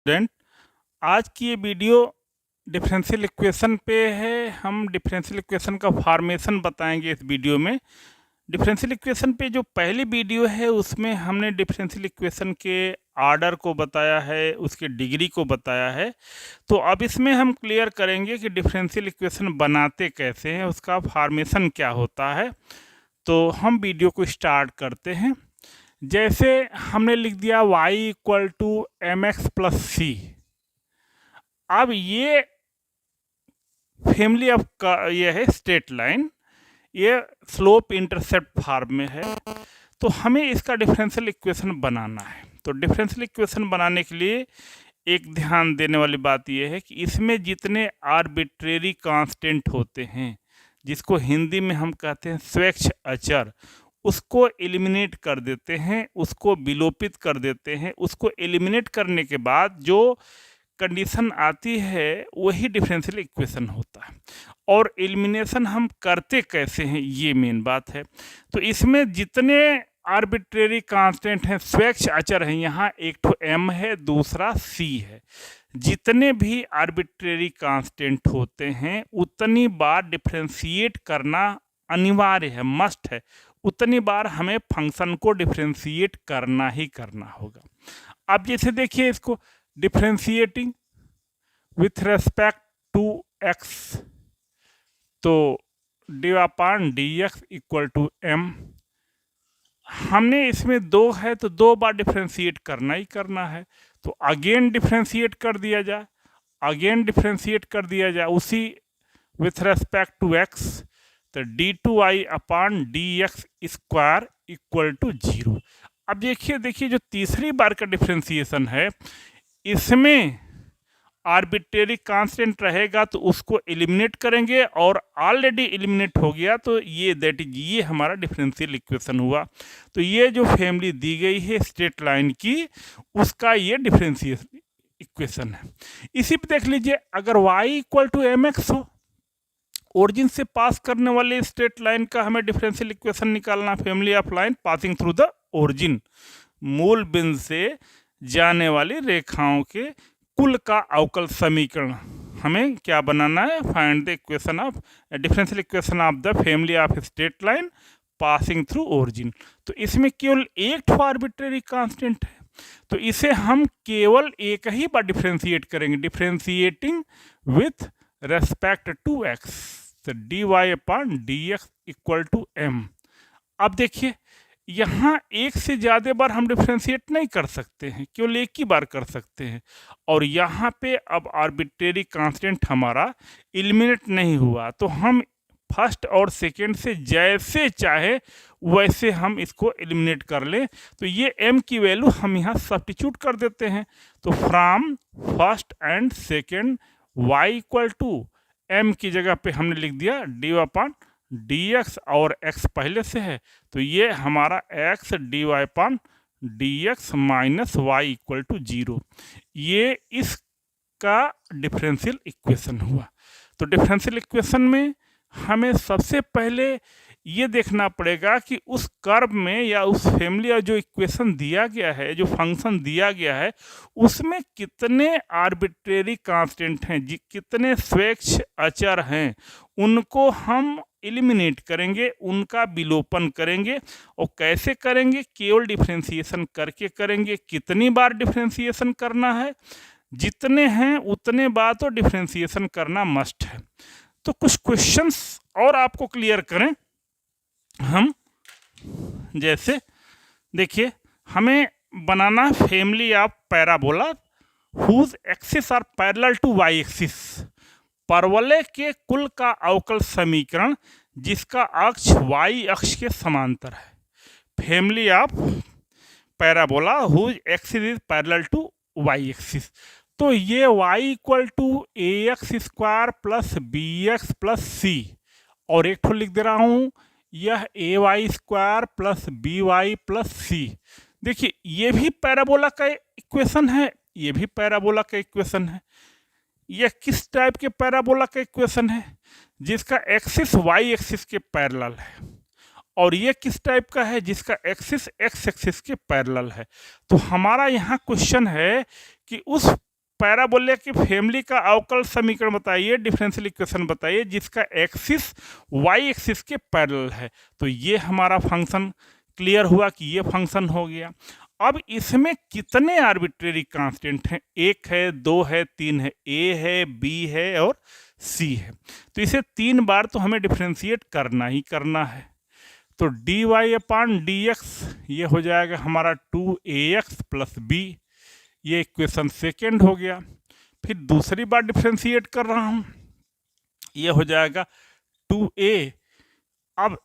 Student, आज की ये वीडियो डिफरेंशियल इक्वेशन पे है। हम डिफरेंशियल इक्वेशन का फॉर्मेशन बताएंगे इस वीडियो में। डिफरेंशियल इक्वेशन पे जो पहली वीडियो है उसमें हमने डिफरेंशियल इक्वेशन के आर्डर को बताया है, उसके डिग्री को बताया है। तो अब इसमें हम क्लियर करेंगे कि डिफरेंशियल इक्वेशन बनाते कैसे हैं, उसका फॉर्मेशन क्या होता है। तो हम वीडियो को स्टार्ट करते हैं। जैसे हमने लिख दिया y equal to m x plus c. अब ये फैमिली ऑफ का ये है स्ट्रेट लाइन, ये स्लोप इंटरसेप्ट फॉर्म में है। तो हमें इसका डिफरेंशियल इक्वेशन बनाना है। तो डिफरेंशियल इक्वेशन बनाने के लिए एक ध्यान देने वाली बात यह है कि इसमें जितने आर्बिट्रेरी कांस्टेंट होते हैं, जिसको हिंदी में हम कहते हैं स्वेच्छ अचर, उसको एलिमिनेट कर देते हैं, उसको विलोपित कर देते हैं। उसको एलिमिनेट करने के बाद जो कंडीशन आती है वही डिफरेंशियल इक्वेशन होता है। और एलिमिनेशन हम करते कैसे हैं, ये मेन बात है। तो इसमें जितने आर्बिट्रेरी कांस्टेंट हैं, स्वेच्छ अचर हैं, यहाँ एक तो m है, दूसरा c है। जितने भी आर्बिट्रेरी कांस्टेंट होते हैं उतनी बार डिफरेंशिएट करना अनिवार्य है, मस्ट है। उतनी बार हमें फंक्शन को डिफरेंशिएट करना ही करना होगा। अब जैसे देखिए इसको differentiating with respect to x, तो d upon d x equal to m। हमने इसमें 2 है तो 2 बार डिफरेंशिएट करना ही करना है। तो अगेन डिफरेंशिएट कर दिया जाए, अगेन डिफरेंशिएट कर दिया जाए उसी विथ रेस्पेक्ट टू x। तो d2i upon d x square equal to 0। अब देखिए जो तीसरी बार का डिफरेंशिएशन है, इसमें आर्बिट्रेरी कांस्टेंट रहेगा तो उसको एलिमिनेट करेंगे, और ऑलरेडी एलिमिनेट हो गया तो ये दैट इज ये हमारा डिफरेंशियल इक्वेशन हुआ। तो ये जो फैमिली दी गई है स्ट्रेट लाइन की, उसका ये डिफरेंशियल इक्वेशन है। इसी पे देख लीजिए, अगर y equal to m x हो, ओरिजिन से पास करने वाले स्ट्रेट लाइन का हमें डिफरेंशियल इक्वेशन निकालना, family of line passing through the origin, मूल बिंदु से जाने वाली रेखाओं के कुल का अवकल समीकरण हमें क्या बनाना है, find the equation of differential equation of the family of straight line passing through origin. तो इसमें केवल एक आर्बिट्रेरी कांस्टेंट है, तो इसे हम केवल एक ही बार डिफरेंशिएट करेंगे, differentiating with respect to x। तो d y upon d x equal to m। अब देखिए यहाँ एक से ज़्यादा बार हम डिफरेंशिएट नहीं कर सकते हैं, केवल एक ही बार कर सकते हैं। और यहाँ पे अब आर्बिट्रेरी कांस्टेंट हमारा एलिमिनेट नहीं हुआ, तो हम फर्स्ट और सेकेंड से जैसे चाहे वैसे हम इसको एलिमिनेट कर लें। तो ये m की वैल्यू हम यहाँ सब्स्टिट्यूट कर देते हैं। तो from first and second y equal to m की जगह पे हमने लिख दिया डी अपॉन डी एक्स, और x पहले से है तो ये हमारा x d y upon d x minus y equal to 0। ये इसका डिफरेंशियल इक्वेशन हुआ। तो डिफरेंशियल इक्वेशन में हमें सबसे पहले ये देखना पड़ेगा कि उस कर्व में या उस फैमिली और जो इक्वेशन दिया गया है, जो फंक्शन दिया गया है, उसमें कितने आर्बिट्रेरी कांस्टेंट हैं, कितने स्वेच्छ अचर हैं, उनको हम एलिमिनेट करेंगे, उनका विलोपन करेंगे। और कैसे करेंगे, केवल डिफरेंशिएशन करके करेंगे। कितनी बार डिफरेंशिएशन करना है, जितने हैं उतने बार तो डिफरेंशिएशन करना मस्ट है। तो कुछ क्वेश्चंस और आपको क्लियर करें हम, जैसे देखिए हमें बनाना family of parabola whose axis are parallel to y axis, परवलय के कुल का अवकल समीकरण जिसका अक्ष वाई अक्ष के समांतर है। Family of parabola whose axis is parallel to y axis. तो ये y equal to a x square plus b x plus c, और एक ठो लिख दे रहा हूँ यह a y square plus b y plus c. देखिए ये भी पैराबोला का इक्वेशन है, ये भी पैराबोला का इक्वेशन है। यह किस टाइप के पैराबोला का इक्वेशन है, जिसका एक्सिस वाई एक्सिस के पैरेलल है, और ये किस टाइप का है, जिसका एक्सिस एक्स एक्सिस के पैरेलल है। तो हमारा यहाँ क्वेश्चन है कि उस पैराबोला की फैमिली का अवकल समीकरण बताइए, डिफरेंशियल इक्वेशन बताइए जिसका एक्सिस वाई एक्सिस के पैरेलल है। तो ये हमारा फंक्शन क्लियर हुआ कि ये फंक्शन हो गया। अब इसमें कितने आर्बिट्रेरी कांस्टेंट हैं? 1 है, 2 है, 3 है, ए है, बी है और सी है। तो इसे 3 बार तो हमें डिफ्रेंशिएट करना ही करना है। तो d y upon d x ये हो जाएगा हमारा 2ax प्लस बी, ये इक्वेशन सेकेंड हो गया। फिर दूसरी बार डिफ्रेंशिएट कर रहा हूँ, ये हो जाएगा 2a। अब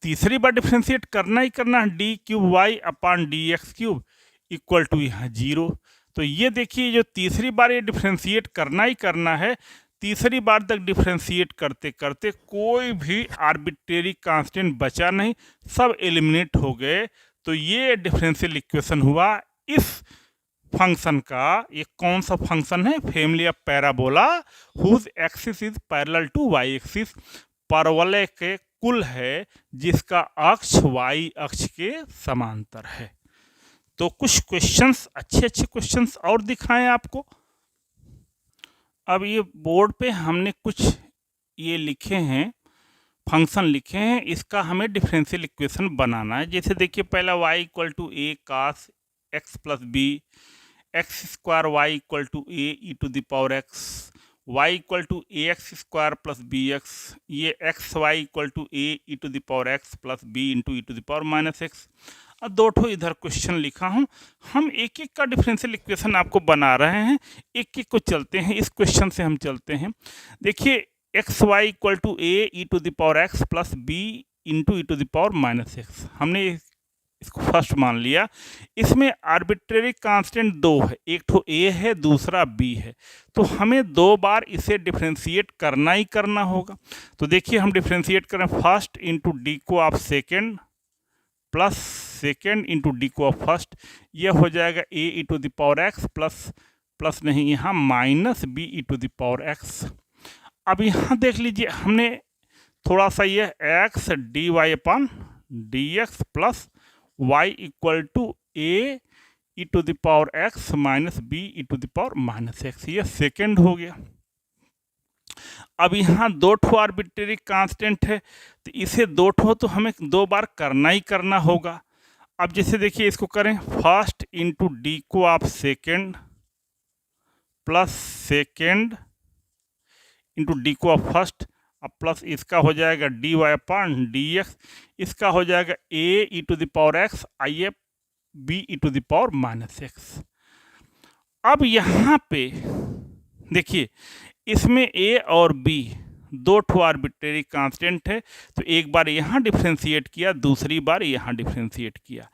तीसरी बार डिफ्रेंशिएट करना ही करना है, d cube y upon d x cube equal to यहाँ 0। तो ये देखिए जो तीसरी बार ये डिफ्रेंशिएट करना ही करना है, तीसरी बार तक डिफ्रेंशिएट करते करते कोई भी आर्बिट्रेरी कांस्टेंट बचा नहीं, सब एलिमिनेट हो गए। तो ये डिफरेंशियल इक्वेशन हुआ इस फंक्शन का। ये कौन सा फंक्शन है? Family of parabola whose axis is parallel to y axis. परवलय के कुल है जिसका अक्ष वाई अक्ष के समांतर है। तो कुछ क्वेश्चंस, अच्छे क्वेश्चंस और दिखाएं आपको। अब ये बोर्ड पे हमने कुछ ये लिखे हैं, फंक्शन लिखे हैं, इसका हमें डिफरेंशियल इक्वेशन बनाना है। जैसे देखिए पहला y equal to a cos x plus b, x square y equal to a e to the power x, y equal to a x square plus b x, ये x y equal to a e to the power x plus b into e to the power minus x. अब 2 ठो इधर question लिखा हूँ, हम एक एक का डिफरेंशियल इक्वेशन आपको बना रहे हैं, एक एक को चलते हैं। इस क्वेश्चन से हम चलते हैं। देखिए x y equal to a e to the power x plus b into e to the power minus x, हमने इसको फर्स्ट मान लिया। इसमें आर्बिट्रेरी कांस्टेंट 2 है, एक ठो ए है दूसरा बी है, तो हमें 2 बार इसे डिफरेंशिएट करना ही करना होगा। तो देखिए हम डिफरेंशिएट करें, फर्स्ट इंटू डी को of second plus second into d को ऑफ फर्स्ट, यह हो जाएगा a e to the power x plus नहीं यहाँ minus b e to the power x. अब यहाँ देख लीजिए हमने थोड़ा सा ये x d y upon d x plus y equal to a e to the power x minus b e to the power minus x, ये second हो गया। अब यहाँ 2 ठो आर्बिट्रेरी कांस्टेंट है, तो इसे 2 ठो तो हमें 2 बार करना ही करना होगा। अब जैसे देखिए इसको करें, फर्स्ट इंटू डी को आप second plus second into d को आप फर्स्ट, अब प्लस इसका हो जाएगा d y upon d x, इसका हो जाएगा a e to the power x i f b e to the power minus x. अब यहाँ पे देखिए इसमें ए और बी 2 ठो आर्बिट्रेरी कांस्टेंट है, तो एक बार यहाँ डिफ्रेंशिएट किया, दूसरी बार यहाँ डिफ्रेंशिएट किया।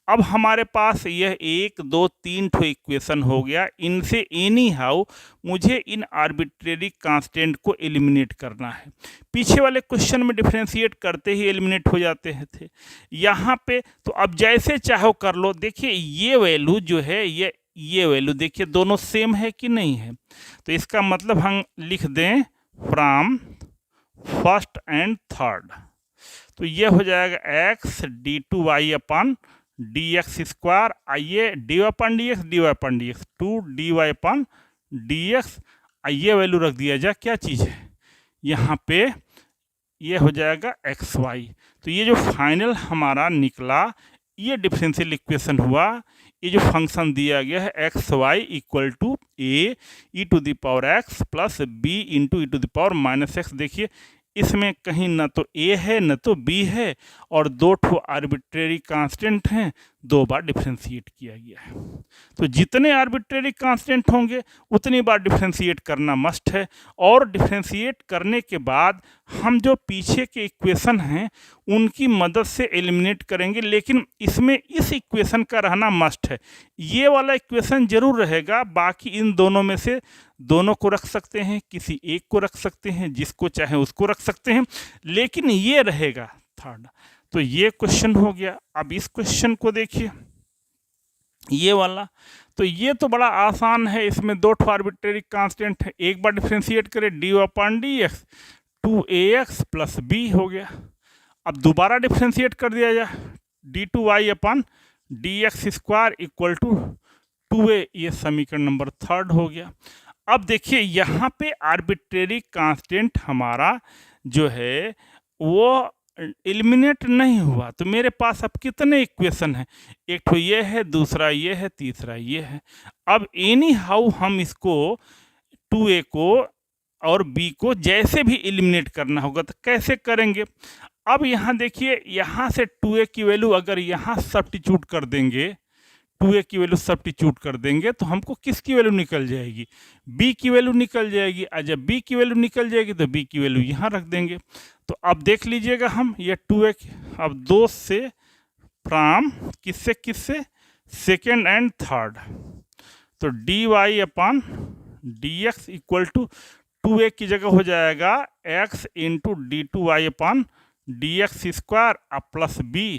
अब हमारे पास यह 1 2 3 ठो इक्वेशन हो गया। इनसे एनी हाउ मुझे इन आर्बिट्रेरी कांस्टेंट को एलिमिनेट करना है। पीछे वाले क्वेश्चन में डिफ्रेंशिएट करते ही एलिमिनेट हो जाते हैं थे, यहाँ पे तो अब जैसे चाहो कर लो। देखिए ये वैल्यू जो है ये वैल्यू देखिए दोनों सेम है कि नहीं है, तो इसका मतलब हम लिख दें फ्रॉम फर्स्ट एंड थर्ड। तो ये हो जाएगा x d two y upon d x square, आइए d y upon d x to d y upon d x, आइए वैल्यू रख दिया जाए, क्या चीज़ है यहाँ पे, ये हो जाएगा एक्स वाई। तो ये जो फाइनल हमारा निकला ये डिफरेंशियल इक्वेशन हुआ। ये जो फंक्शन दिया गया है x y equal to a e to the power x plus b into e to the power minus x. देखिए इसमें कहीं न तो ए है न तो बी है, और 2 ठो आर्बिट्रेरी कांस्टेंट हैं, 2 बार डिफरेंशिएट किया गया है। तो जितने आर्बिट्रेरी कांस्टेंट होंगे उतनी बार डिफरेंशिएट करना मस्ट है, और डिफरेंशिएट करने के बाद हम जो पीछे के इक्वेशन हैं उनकी मदद से एलिमिनेट करेंगे, लेकिन इसमें इस इक्वेशन का रहना मस्ट है। ये वाला इक्वेशन जरूर रहेगा, बाकी इन दोनों में से दोनों को रख सकते हैं, किसी एक को रख सकते हैं, जिसको चाहे उसको रख सकते हैं, लेकिन ये रहेगा थर्ड। तो ये क्वेश्चन हो गया। अब इस क्वेश्चन को देखिए, ये वाला, तो ये तो बड़ा आसान है। इसमें 2 ठो आर्बिट्रेरी कांस्टेंट है, एक बार डिफरेंशिएट करें d upon d x 2ax plus b हो गया। अब दोबारा डिफरेंशिएट कर दिया जाए d two y upon d x square equal to 2a, ये समीकरण नंबर 3 हो गया। अब देखिए यहाँ पे आर्बिट्रेरी कांस्टेंट हमारा जो है वो एलिमिनेट नहीं हुआ, तो मेरे पास अब कितने इक्वेशन हैं? एक तो ये है, दूसरा ये है, तीसरा ये है। अब एनी हाउ हम इसको 2a को और b को जैसे भी एलिमिनेट करना होगा तो कैसे करेंगे? अब यहाँ देखिए, यहाँ से 2a की वैल्यू अगर यहाँ सब्स्टिट्यूट कर देंगे, 2a की वैल्यू सब्स्टिट्यूट कर देंगे तो हमको किसकी वैल्यू निकल जाएगी? b की वैल्यू निकल जाएगी। और जब b की वैल्यू निकल जाएगी तो b की वैल्यू यहाँ रख देंगे। तो अब देख लीजिएगा हम ये 2a अब 2 से फ्रॉम किससे किससे, सेकेंड एंड थर्ड, तो dy upon dx equal to 2a की जगह हो जाएगा x into d2y upon dx square plus b,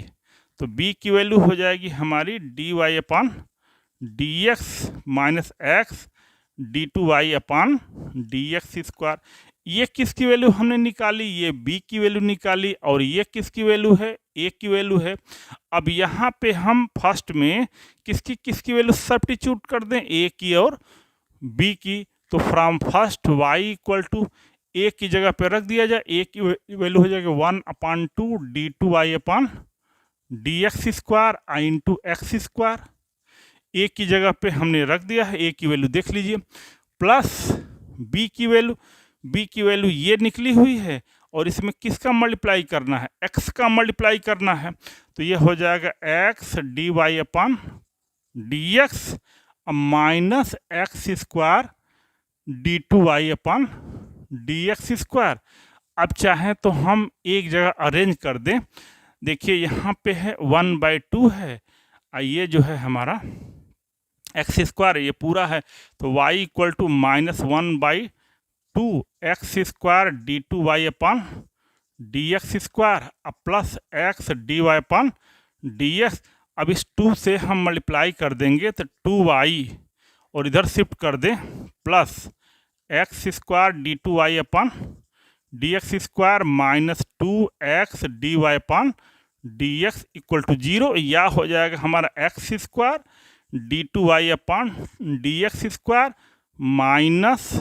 तो b की वैल्यू हो जाएगी हमारी dy upon dx minus x d2y upon dx square. ये किसकी वैल्यू हमने निकाली? ये b की वैल्यू निकाली। और ये किसकी वैल्यू है? a की वैल्यू है। अब यहाँ पे हम फर्स्ट में किसकी वैल्यू सब्स्टिट्यूट कर दें? a की और b की। तो from first y equal to a की जगह पे रख दिया जाए, a की वैल्यू हो जाएगी 1/2 d2y upon dx square into x square. a की जगह पे हमने रख दिया है, a की वैल्यू देख लीजिए, प्लस b की वैल्यू ये निकली हुई है और इसमें किसका मल्टीप्लाई करना है? x का मल्टीप्लाई करना है। तो ये हो जाएगा x dy upon dx minus x square d2y upon dx square. अब चाहें तो हम एक जगह अरेंज कर दें। देखिए यहाँ पे है 1/2 है, ये जो है हमारा एक्स स्क्वायर ये पूरा है, तो y equal to minus 1/2 x square d2y upon dx square plus x dy upon dx। अब इस 2 से हम मल्टीप्लाई कर देंगे तो 2y और इधर शिफ्ट कर दें plus x square d2y upon dx square minus 2x dy upon dx equal to 0, या हो जाएगा हमारा x square d2y upon dx square minus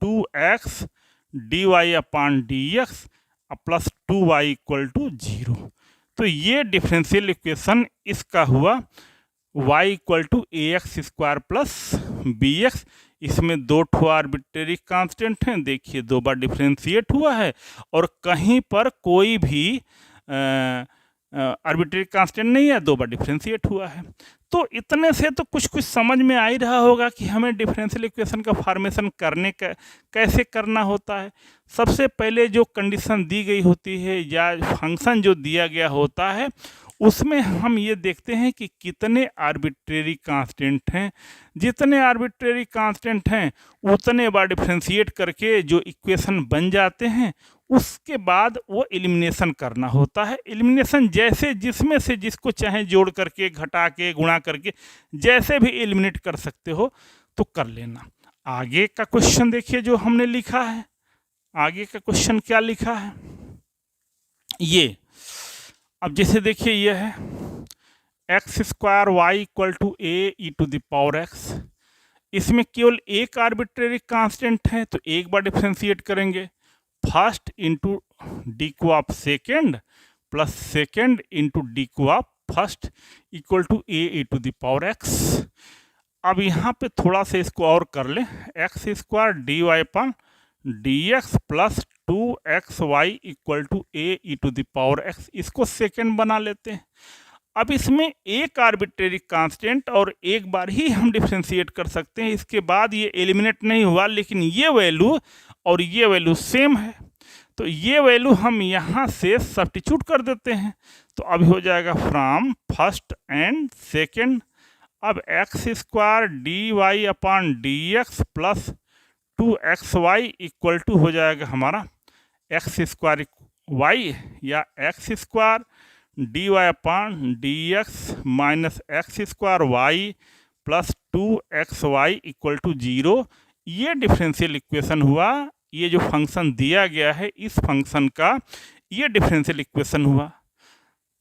2x dy upon dx plus 2y equal to 0। तो ये डिफरेंशियल इक्वेशन इसका हुआ y equal to ax square plus bx। इसमें दो ठो आर्बिट्रेरी कांस्टेंट हैं, देखिए दो बार डिफरेंशिएट हुआ है और कहीं पर कोई भी आर्बिट्रेरी कांस्टेंट नहीं है, दो बार डिफरेंशिएट हुआ है। तो इतने से तो कुछ समझ में आ ही रहा होगा कि हमें डिफरेंशियल इक्वेशन का फॉर्मेशन करने का कैसे करना होता है। सबसे पहले जो कंडीशन दी गई होती है या फंक्शन जो दिया गया होता है उसमें हम ये देखते हैं कि कितने आर्बिट्रेरी कांस्टेंट हैं। जितने आर्बिट्रेरी कांस्टेंट हैं उतने बार डिफरेंशिएट करके जो इक्वेशन बन जाते हैं उसके बाद वो एलिमिनेशन करना होता है। एलिमिनेशन जैसे जिसमें से जिसको चाहे जोड़ करके, घटा के, गुणा करके जैसे भी एलिमिनेट कर सकते हो तो कर लेना। आगे का क्वेश्चन देखिए जो हमने लिखा है। आगे का क्वेश्चन क्या लिखा है ये, अब जैसे देखिए ये है x square y equal to a e to the power x. इसमें केवल एक आर्बिट्रेरी कांस्टेंट है तो एक बार डिफरेंशिएट करेंगे, फर्स्ट इंटू डी को of second plus second into d को of first equal to a e to the power x. अब यहाँ पे थोड़ा सा इसको और कर लें, x square d y upon d x plus 2xy equal to a e to the power x, इसको सेकेंड बना लेते हैं। अब इसमें एक आर्बिट्रेरी कांस्टेंट और एक बार ही हम डिफरेंशिएट कर सकते हैं, इसके बाद ये एलिमिनेट नहीं हुआ, लेकिन ये वैल्यू और ये वैल्यू सेम है तो ये वैल्यू हम यहाँ से सब्स्टिट्यूट कर देते हैं। तो अब हो जाएगा फ्रॉम फर्स्ट एंड सेकेंड, अब x square d y upon d x plus 2xy equal to हो जाएगा हमारा एक्स स्क्वायर वाई या x square d y upon d x minus x square y plus 2xy equal to 0। ये differential equation हुआ। ये जो function दिया गया है इस फंक्शन का ये डिफरेंशियल इक्वेशन हुआ।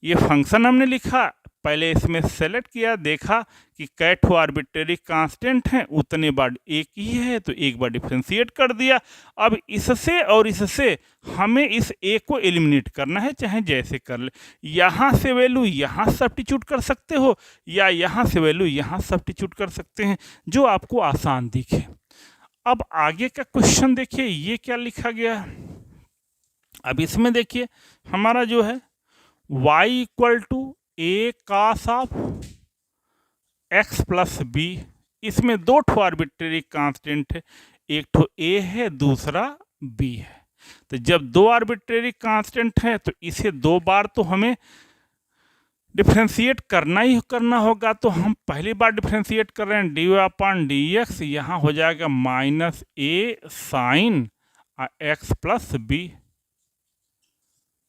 ये फंक्शन हमने लिखा पहले इसमें सेलेक्ट किया, देखा कि कै ठो आर्बिट्रेरी कांस्टेंट हैं, उतने बार एक ही है तो एक बार डिफ्रेंशिएट कर दिया। अब इससे और इससे हमें इस ए को एलिमिनेट करना है, चाहे जैसे कर ले। यहाँ से वैल्यू यहाँ सब्स्टिट्यूट कर सकते हो या यहाँ से वैल्यू यहाँ सब्स्टिट्यूट कर सकते हैं, जो आपको आसान दिखे। अब आगे का क्वेश्चन देखिए, ये क्या लिखा गया है। अब इसमें देखिए हमारा जो है y equal to a cos of x plus b, इसमें दो ठो आर्बिट्रेरी कांस्टेंट है, एक ठो a है दूसरा b है। तो जब दो आर्बिट्रेरी कांस्टेंट है तो इसे दो बार तो हमें डिफ्रेंशिएट करना ही करना होगा। तो हम पहली बार डिफ्रेंशिएट कर रहे हैं d y upon d x, यहाँ हो जाएगा minus a sine x plus b.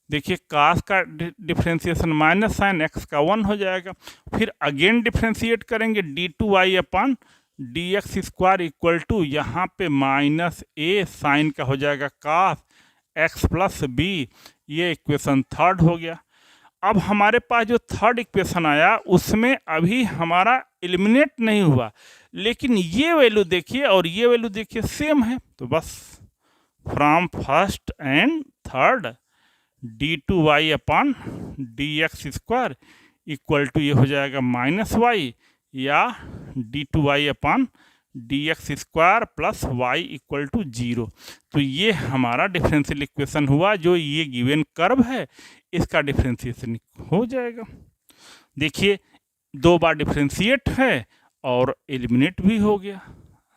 देखिए कास का डिफ्रेंशिएशन माइनस साइन एक्स का 1 हो जाएगा। फिर अगेन डिफ्रेंशिएट करेंगे d two y upon d x square equal to यहाँ पे माइनस ए साइन का हो जाएगा कास एक्स प्लस बी। ये इक्वेशन थर्ड हो गया। अब हमारे पास जो थर्ड इक्वेशन आया उसमें अभी हमारा एलिमिनेट नहीं हुआ, लेकिन ये वैल्यू देखिए और ये वैल्यू देखिए सेम है। तो बस from first and third d two y upon d x square equal to ये हो जाएगा माइनस वाई, या d two y upon d x square plus y equal to 0। तो ये हमारा डिफरेंशियल इक्वेशन हुआ, जो ये गिवन कर्व है इसका डिफरेंशिएशन हो जाएगा। देखिए दो बार डिफरेंशिएट है और एलिमिनेट भी हो गया।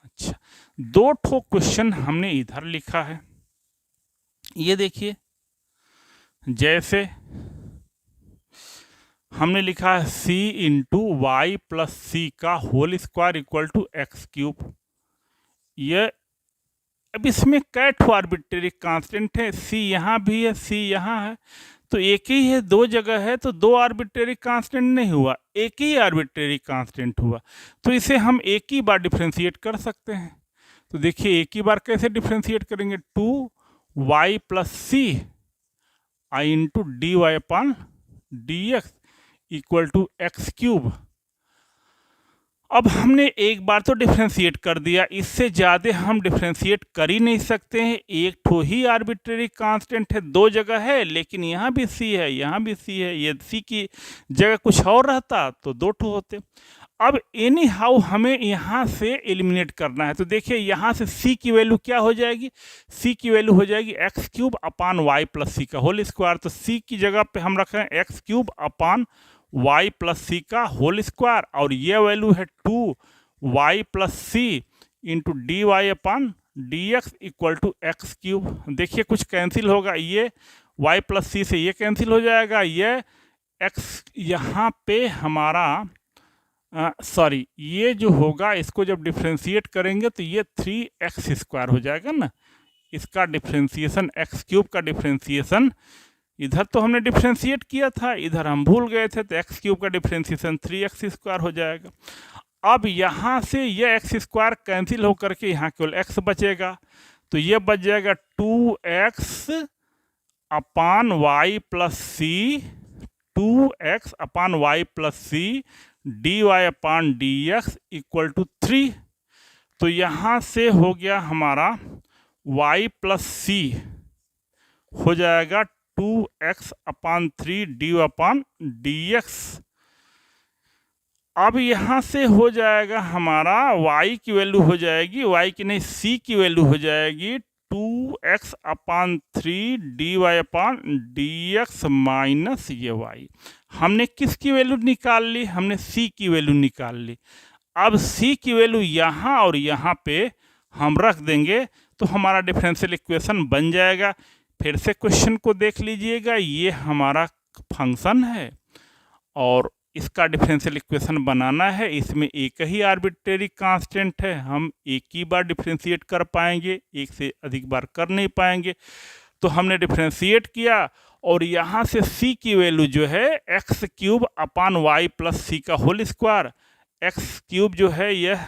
अच्छा, दो ठो क्वेश्चन हमने इधर लिखा है। ये देखिए, जैसे हमने लिखा है c into y plus c का whole square equal to x cube. ये अब इसमें कै ठो आर्बिट्रेरी कांस्टेंट है, c यहाँ भी है c यहाँ है, तो एक ही है, दो जगह है तो दो आर्बिट्रेरी कांस्टेंट नहीं हुआ, एक ही आर्बिट्रेरी कांस्टेंट हुआ। तो इसे हम एक ही बार डिफ्रेंशिएट कर सकते हैं। तो देखिए एक ही बार कैसे डिफ्रेंशिएट करेंगे, 2y plus c i into d y upon d x equal to x cube. अब हमने एक बार तो डिफ्रेंशिएट कर दिया, इससे ज़्यादा हम डिफ्रेंशिएट कर ही नहीं सकते हैं। एक ठो ही आर्बिट्रेरी कांस्टेंट है, दो जगह है, लेकिन यहाँ भी सी है यहाँ भी सी है। ये सी की जगह कुछ और रहता तो दो ठो होते। अब एनी हाउ हमें यहाँ से एलिमिनेट करना है। तो देखिए यहाँ से c की वैल्यू क्या हो जाएगी, c की वैल्यू हो जाएगी x cube upon y plus c का होल स्क्वायर। तो c की जगह पे हम रख रहे हैं x cube upon y plus c का होल स्क्वायर, और ये वैल्यू है 2y plus c into d y upon d x equal to x cube. देखिए कुछ कैंसिल होगा, ये y प्लस सी से ये कैंसिल हो जाएगा, ये x यहाँ पे हमारा सॉरी ये जो होगा इसको जब डिफ्रेंशिएट करेंगे तो ये 3x स्क्वायर हो जाएगा ना। इसका डिफ्रेंशिएशन एक्स क्यूब का डिफ्रेंशिएशन इधर तो हमने डिफ्रेंशिएट किया था, इधर हम भूल गए थे, तो एक्स क्यूब का डिफ्रेंशिएशन 3x स्क्वायर हो जाएगा। अब यहाँ से ये एक्स स्क्वायर कैंसिल होकर के यहाँ केवल x बचेगा, तो ये बच जाएगा 2x upon y plus c, 2x upon y plus c d y upon d x equal to 3। तो यहाँ से हो गया हमारा y प्लस सी हो जाएगा 2x upon 3 D upon d x. अब यहाँ से हो जाएगा हमारा y की वैल्यू हो जाएगी, y की नहीं c की वैल्यू हो जाएगी 2x upon 3 D y upon d x minus ये y। हमने किसकी वैल्यू निकाल ली, हमने c की वैल्यू निकाल ली। अब c की वैल्यू यहाँ और यहाँ पे हम रख देंगे तो हमारा डिफरेंशियल इक्वेशन बन जाएगा। फिर से क्वेश्चन को देख लीजिएगा, ये हमारा फंक्शन है और इसका डिफरेंशियल इक्वेशन बनाना है। इसमें एक ही आर्बिट्रेरी कांस्टेंट है, हम एक ही बार डिफरेंशिएट कर पाएंगे, एक से अधिक बार कर नहीं पाएंगे। तो हमने डिफरेंशिएट किया और यहाँ से c की वैल्यू जो है x cube upon y plus c का होल स्क्वायर। एक्स क्यूब जो है यह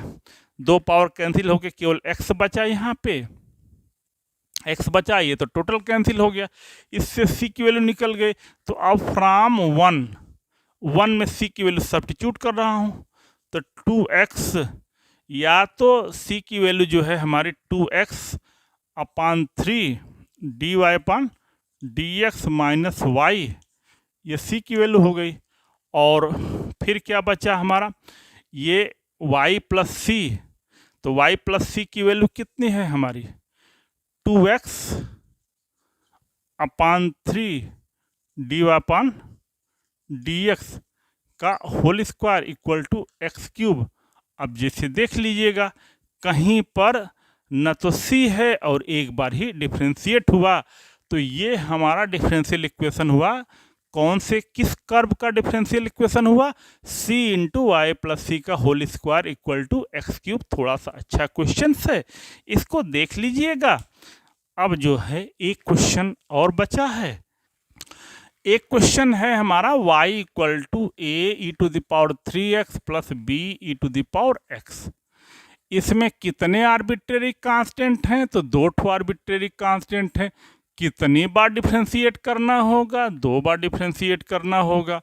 दो पावर कैंसिल होकर केवल x बचा, यहाँ पे x बचा, ये तो टोटल कैंसिल हो गया, इससे c की वैल्यू निकल गई। तो अब फ्रॉम 1 1 में c की वैल्यू सब्स्टिट्यूट कर रहा हूँ, तो 2x, या तो c की वैल्यू जो है हमारी 2x upon 3 dy upon dx minus y, ये c की वैल्यू हो गई। और फिर क्या बचा हमारा, ये y प्लस सी, तो y प्लस सी की वैल्यू कितनी है हमारी 2x upon 3 dy upon dx का whole square equal to x cube. अब जैसे देख लीजिएगा कहीं पर न तो c है और एक बार ही डिफ्रेंशिएट हुआ, तो ये हमारा डिफरेंशियल इक्वेशन हुआ। कौन से, किस कर्व का डिफरेंशियल इक्वेशन हुआ, c into y plus c का whole square equal to x cube. थोड़ा सा अच्छा क्वेश्चन है, इसको देख लीजिएगा। अब जो है एक क्वेश्चन और बचा है। एक क्वेश्चन है हमारा y equal to a e to the power 3x plus b e to the power x। इसमें कितने आर्बिट्रेरी कांस्टेंट हैं, तो 2 आर्बिट्रेरी कांस्टेंट हैं। कितनी बार डिफ्रेंशिएट करना होगा, 2 बार डिफ्रेंशिएट करना होगा।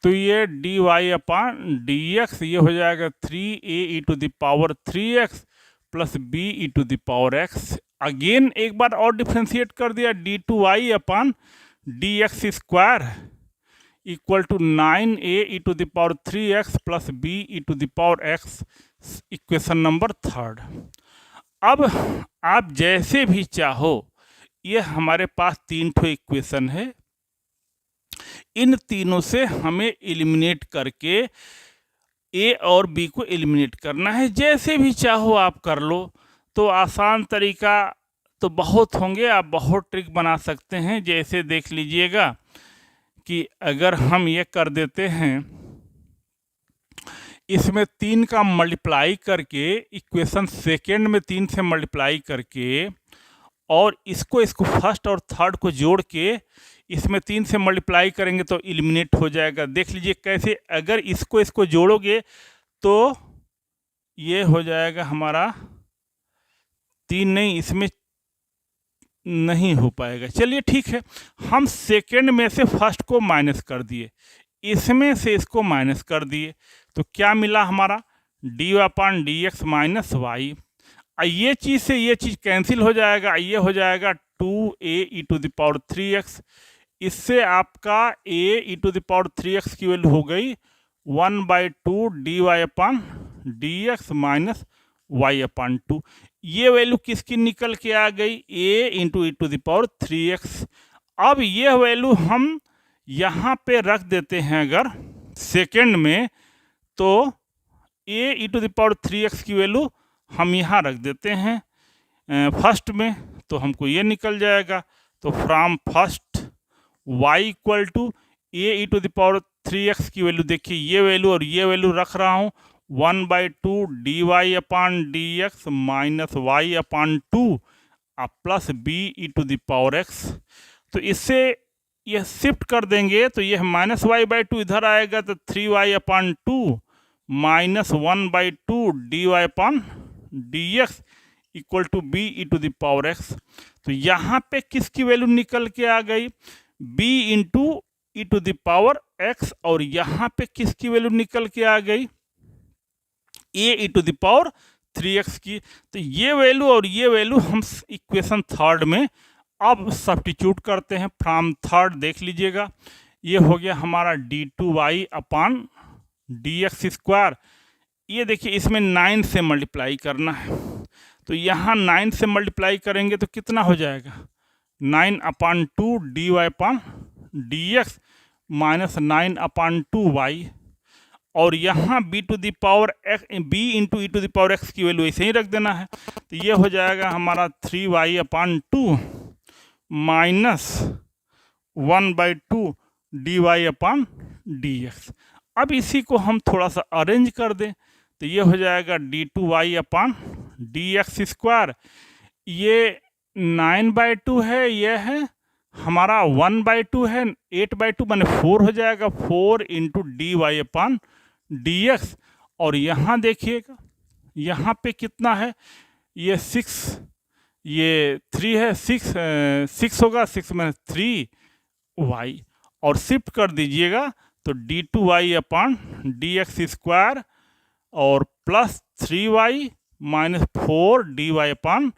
तो ये d y upon d x, ये हो जाएगा 3a e to the power 3x plus b e to the power x। Again एक बार और डिफ्रेंशिएट कर दिया, d two y upon d x square equal to 9a e to the power 3x plus b e to the power x, equation number 3। अब आप जैसे भी चाहो, ये हमारे पास 3 ठो इक्वेशन है, इन तीनों से हमें एलिमिनेट करके ए और बी को एलिमिनेट करना है। जैसे भी चाहो आप कर लो। तो आसान तरीका तो बहुत होंगे, आप बहुत ट्रिक बना सकते हैं। जैसे देख लीजिएगा कि अगर हम ये कर देते हैं, इसमें 3 का मल्टीप्लाई करके, इक्वेशन सेकेंड में 3 से मल्टीप्लाई करके, और इसको फर्स्ट और थर्ड को जोड़ के इसमें 3 से मल्टीप्लाई करेंगे तो एलिमिनेट हो जाएगा। देख लीजिए कैसे, अगर इसको जोड़ोगे तो ये हो जाएगा हमारा 3, नहीं इसमें नहीं हो पाएगा। चलिए ठीक है, हम सेकेंड में से फर्स्ट को माइनस कर दिए, इसमें से इसको माइनस कर दिए, तो क्या मिला हमारा D upon d x minus Y. ये चीज़ से ये चीज़ कैंसिल हो जाएगा, ये हो जाएगा 2a E to the power 3x। इससे आपका a e to the power 3x की वैल्यू हो गई 1/2 d y upon d x minus y upon 2। ये वैल्यू किसकी निकल के आ गई, a into e to the power 3x। अब ये वैल्यू हम यहाँ पे रख देते हैं अगर सेकेंड में, तो a e to the power 3x की वैल्यू हम यहाँ रख देते हैं फर्स्ट में, तो हमको ये निकल जाएगा। तो from first y equal to a e to the power 3x की वैल्यू, देखिए ये वैल्यू और ये वैल्यू रख रहा हूँ 1/2 d y upon d x minus y upon 2 plus b e to the power x। तो इससे यह शिफ्ट कर देंगे तो यह माइनस y/2 इधर आएगा, तो 3y upon 2 minus 1/2 d y upon d x equal to b e to the power x। तो यहाँ पे किसकी वैल्यू निकल के आ गई, b into e to the power x, और यहाँ पे किसकी वैल्यू निकल के आ गई, a e to the power 3x की। तो ये वैल्यू और ये वैल्यू हम इक्वेशन थर्ड में अब सब्स्टिट्यूट करते हैं। फ्रॉम थर्ड देख लीजिएगा, ये हो गया हमारा d2y अपान डी एक्स स्क्वायर। ये देखिए इसमें 9 से मल्टीप्लाई करना है, तो यहाँ 9 से मल्टीप्लाई करेंगे तो कितना हो जाएगा 9/2 d y upon d x minus 9/2 y, और यहाँ b to the power x, b into e to the power x की वैल्यू ऐसे ही रख देना है। तो ये हो जाएगा हमारा 3y upon 2 minus 1/2 d y upon d x. अब इसी को हम थोड़ा सा अरेंज कर दें, तो ये हो जाएगा d2y अपान डी एक्स स्क्वायर। ये 9/2 है, ये है हमारा 1/2 है, 8/2 माने 4 हो जाएगा, 4 into d y upon d x. और यहाँ देखिएगा यहाँ पे कितना है, ये 6, ये 3 है, 6 होगा, 6 में 3y, और शिफ्ट कर दीजिएगा तो d2y अपॉन dx स्क्वायर और plus 3y minus 4dy upon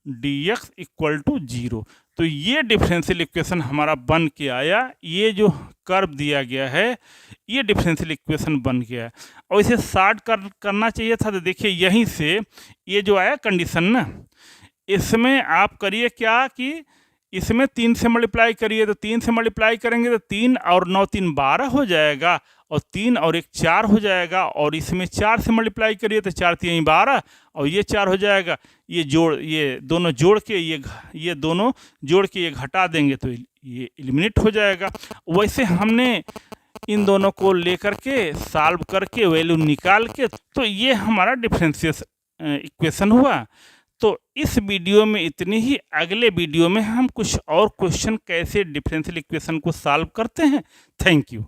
dx equal to 0। तो ये डिफरेंशियल इक्वेशन हमारा बन के आया। ये जो कर्व दिया गया है ये डिफरेंशियल इक्वेशन बन गया है। और इसे शॉर्ट करना चाहिए था। तो देखिए यहीं से ये जो आया कंडीशन ना, इसमें आप करिए क्या कि इसमें 3 से मल्टीप्लाई करिए। तो 3 से मल्टीप्लाई करेंगे तो 3 और 9 3 12 हो जाएगा, और 3 और 1 4 हो जाएगा। और इसमें 4 से मल्टीप्लाई करिए तो 4 3 12 और ये 4 हो जाएगा। ये दोनों जोड़ के ये दोनों जोड़ के ये घटा देंगे तो ये एलिमिनेट हो जाएगा। वैसे हमने इन दोनों को लेकर के सॉल्व करके वैल्यू निकाल के, तो ये हमारा डिफरेंशियल इक्वेशन हुआ। तो इस वीडियो में इतनी ही। अगले वीडियो में हम कुछ और क्वेश्चन कैसे डिफरेंशियल इक्वेशन को सॉल्व करते हैं। Thank you.